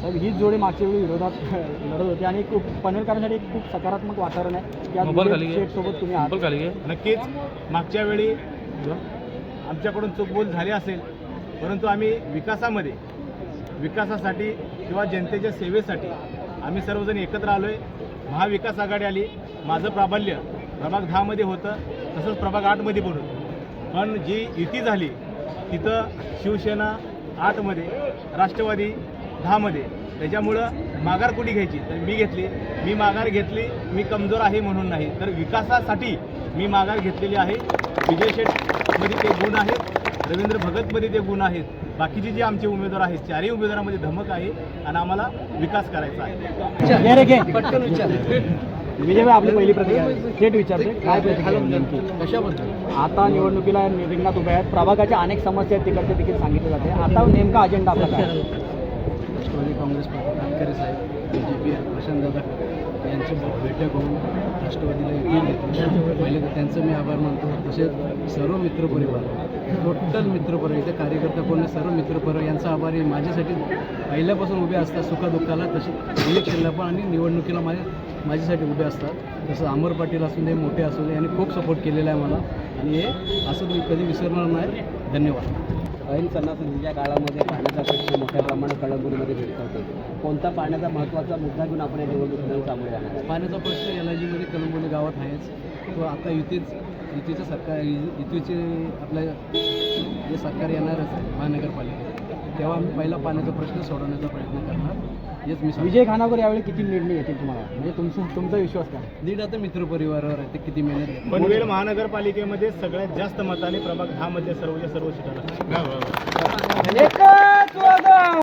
साहेब हीच जोडी मागच्या वेळी विरोधात लढत होती आणि खूप पनवेलकरांसाठी खूप सकारात्मक वातावरण आहे की आज शेठसोबत तुम्ही आहात. नक्कीच मागच्या वेळी आमच्याकडून चूकभूल झाली असेल, परंतु आम्ही विकासासाठी किंवा जनतेच्या सेवेसाठी आम्ही सर्वजण एकत्र आलो आहे. महाविकास आघाडी आली, माझं प्राबल्य प्रभाग 10मध्ये होतं, तसंच प्रभाग 8मध्ये पण होतं. पण जी युती झाली तिथं शिवसेना 8मध्ये, राष्ट्रवादी 10मध्ये, त्याच्यामुळं माघार कुणी घ्यायची तर मी घेतली. मी माघार घेतली, मी कमजोर आहे म्हणून नाही, तर विकासासाठी मी माघार घेतलेली आहे. विजय शेठमध्ये ते गुण आहेत, रवींद्र भगतमध्ये ते गुण आहेत. बाकीचे जे आमचे उमेदवार आहेत, चारही उमेदवारांमध्ये धमक आहे आणि आम्हाला विकास करायचा आहे. विजय आपली पहिली प्रतिक्रिया थेट विचारते, काय प्रतिक्रिया नेमकी कशाबद्दल? आता निवडणुकीला रिंगणात उभ्या आहेत, प्रभागाच्या अनेक समस्या आहेत, तिकडचे देखील सांगितले जाते. आता नेमका अजेंडा आपला काय? राष्ट्रवादी काँग्रेस पार्टी तटकरे साहेब, BJP प्रशांतदादा यांची बैठक होऊन राष्ट्रवादीला युती घेतली. पहिले तर त्यांचं मी आभार मानतो. तसेच सर्व मित्रपरिवार, टोटल मित्रपरिवार, इथे कार्यकर्ता कोणी सर्व मित्रपरिवार यांचा आभारी. माझ्यासाठी पहिल्यापासून उभे असतात सुखदुःखाला, तसेच इलेक्शनला पण आणि निवडणुकीला माझ्यासाठी उभे असतात. तसं अमर पाटील असू दे, मोठे असू दे, यांनी खूप सपोर्ट केलेला आहे मला आणि हे असं मी कधी विसरणार नाही. धन्यवाद. ऐन सणासुदीच्या काळामध्ये पाण्याचा प्रश्न मोठ्या प्रमाणात कळंबुरीमध्ये भेटतो. कोणता पाण्याचा महत्त्वाचा मुद्दा घेऊन आपण या निवडणुकीला सामोरे जाणार? पाण्याचा प्रश्न LIGमध्ये कळंबोली गावात आहेच. तो आता युतीचं सरकार, युतीचे आपल्या जे सरकार येणारच आहे महानगरपालिकेत, तेव्हा आम्ही पहिला पाण्याचा प्रश्न सोडवण्याचा प्रयत्न करणार. हेच मी विजय खानावर यावेळी किती निर्णय येतील तुम्हाला, म्हणजे तुमचा विश्वास काय? लीड आता मित्रपरिवारावर आहे, ते किती मेहनत घेतात. पनवेल महानगरपालिकेमध्ये सगळ्यात जास्त मताने प्रभाग 10मध्ये सर्व सीटाला